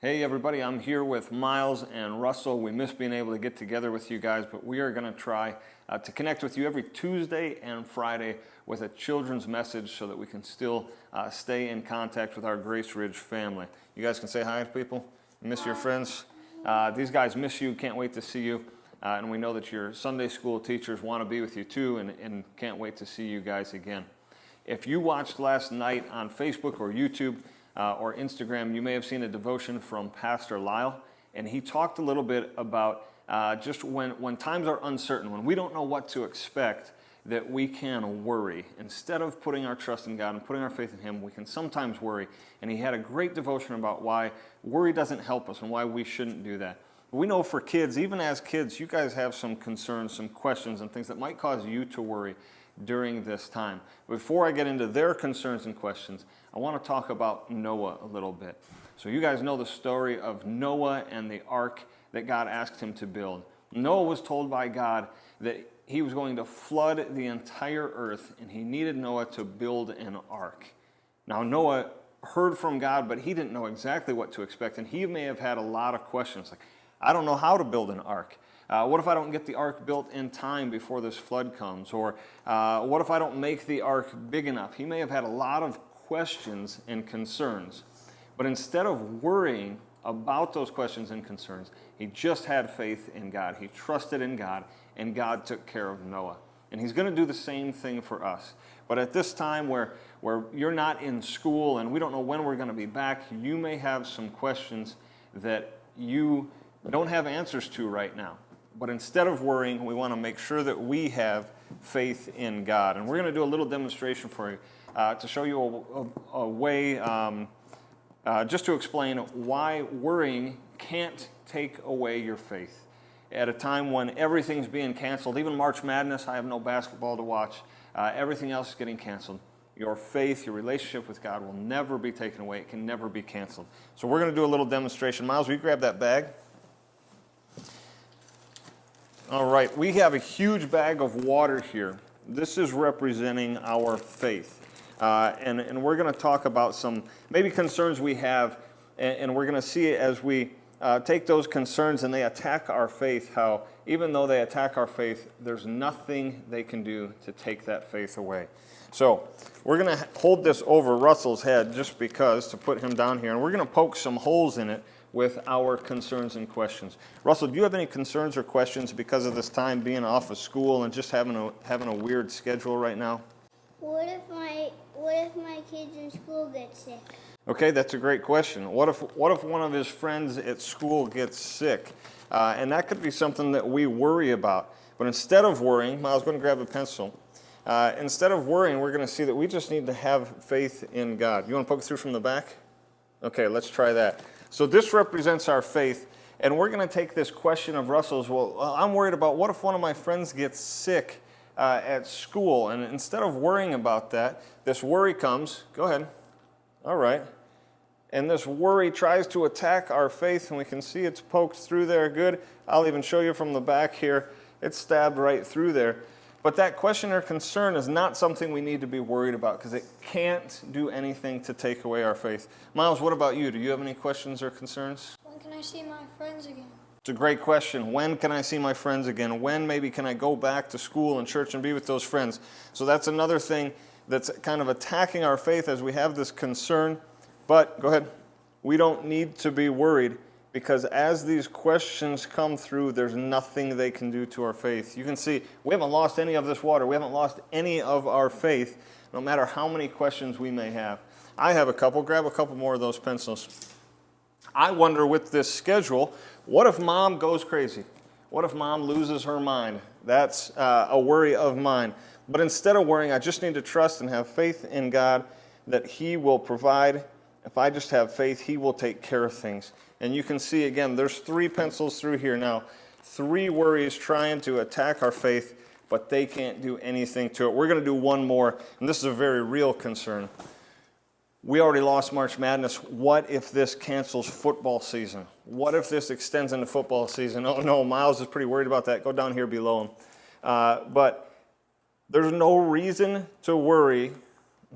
Hey everybody, I'm here with Miles and Russell. We miss being able to get together with you guys, but we are going to try to connect with you every Tuesday and Friday with a children's message so that we can still stay in contact with our Grace Ridge family. You guys can say hi to people. Miss your friends. These guys miss you, can't wait to see you. And we know that your Sunday school teachers want to be with you too and can't wait to see you guys again. If you watched last night on Facebook or YouTube, or Instagram, you may have seen a devotion from Pastor Lyle, and he talked a little bit about just when times are uncertain, when we don't know what to expect, that we can worry. Instead of putting our trust in God and putting our faith in Him, we can sometimes worry. And he had a great devotion about why worry doesn't help us and why we shouldn't do that. We know for kids, even as kids, you guys have some concerns, some questions, and things that might cause you to worry during this time. Before I get into their concerns and questions, I want to talk about Noah a little bit. So you guys know the story of Noah and the ark that God asked him to build. Noah was told by God that he was going to flood the entire earth, and he needed Noah to build an ark. Now Noah heard from God, but he didn't know exactly what to expect, and he may have had a lot of questions like, I don't know how to build an ark. What if I don't get the ark built in time before this flood comes? Or what if I don't make the ark big enough? He may have had a lot of questions and concerns. But instead of worrying about those questions and concerns, he just had faith in God. He trusted in God, and God took care of Noah. And He's going to do the same thing for us. But at this time where you're not in school and we don't know when we're going to be back, you may have some questions that you don't have answers to right now. But instead of worrying, we want to make sure that we have faith in God. And we're going to do a little demonstration for you to show you a way, just to explain why worrying can't take away your faith. At a time when everything's being canceled, even March Madness, I have no basketball to watch, everything else is getting canceled. Your faith, your relationship with God will never be taken away. It can never be canceled. So we're going to do a little demonstration. Miles, will you grab that bag? All right, we have a huge bag of water here. This is representing our faith. And we're going to talk about some maybe concerns we have, and we're going to see as we take those concerns and they attack our faith, how even though they attack our faith, there's nothing they can do to take that faith away. So we're going to hold this over Russell's head just because, to put him down here, and we're going to poke some holes in it with our concerns and questions. Russell, do you have any concerns or questions because of this time being off of school and just having a weird schedule right now? What if my kids in school get sick? Okay, that's a great question. What if one of his friends at school gets sick? And that could be something that we worry about. But instead of worrying, Miles, go and grab a pencil. Instead of worrying, we're going to see that we just need to have faith in God. You want to poke it through from the back? Okay, let's try that. So this represents our faith, and we're going to take this question of Russell's, well, I'm worried about what if one of my friends gets sick at school, and instead of worrying about that, this worry comes, go ahead, all right, and this worry tries to attack our faith, and we can see it's poked through there, good. I'll even show you from the back here, it's stabbed right through there. But that question or concern is not something we need to be worried about because it can't do anything to take away our faith. Miles, what about you? Do you have any questions or concerns? When can I see my friends again? It's a great question. When can I see my friends again? When maybe can I go back to school and church and be with those friends? So that's another thing that's kind of attacking our faith as we have this concern. But go ahead. We don't need to be worried, because as these questions come through, there's nothing they can do to our faith. You can see we haven't lost any of this water. We haven't lost any of our faith, no matter how many questions we may have. I have a couple. Grab a couple more of those pencils. I wonder with this schedule, what if mom goes crazy? What if mom loses her mind? That's a worry of mine. But instead of worrying, I just need to trust and have faith in God that He will provide. If I just have faith, He will take care of things. And you can see, again, there's 3 pencils through here now. 3 worries trying to attack our faith, but they can't do anything to it. We're going to do one more, and this is a very real concern. We already lost March Madness. What if this cancels football season? What if this extends into football season? Oh, no, Miles is pretty worried about that. Go down here below him. But there's no reason to worry.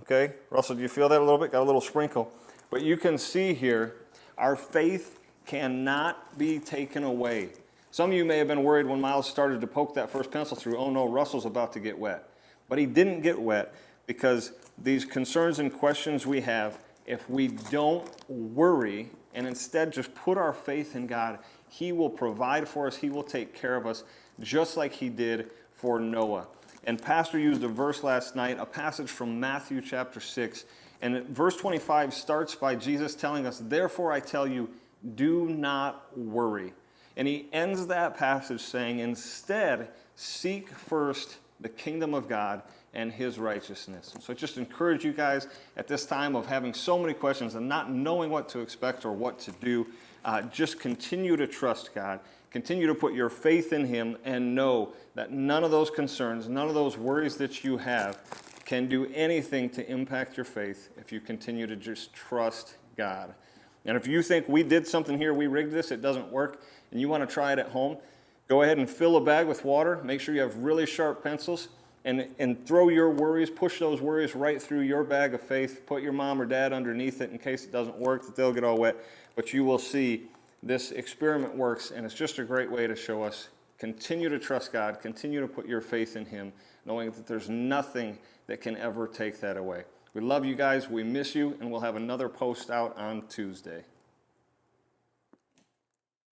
Okay, Russell, do you feel that a little bit? Got a little sprinkle. But you can see here, Our faith cannot be taken away. Some of you may have been worried when Miles started to poke that first pencil through, oh no, Russell's about to get wet. But he didn't get wet because these concerns and questions we have, if we don't worry and instead just put our faith in God, He will provide for us. He will take care of us just like He did for Noah. And Pastor used a verse last night, a passage from Matthew chapter 6. And verse 25 starts by Jesus telling us, therefore I tell you, do not worry. And he ends that passage saying, instead, seek first the kingdom of God and His righteousness. And so I just encourage you guys at this time of having so many questions and not knowing what to expect or what to do, just continue to trust God. Continue to put your faith in Him and know that none of those concerns, none of those worries that you have can do anything to impact your faith if you continue to just trust God. And if you think we did something here, we rigged this, it doesn't work, and you want to try it at home, go ahead and fill a bag with water. Make sure you have really sharp pencils and throw your worries, push those worries right through your bag of faith. Put your mom or dad underneath it in case it doesn't work, that they'll get all wet. But you will see this experiment works, and it's just a great way to show us continue to trust God, continue to put your faith in Him, knowing that there's nothing that can ever take that away. We love you guys, we miss you, and we'll have another post out on Tuesday.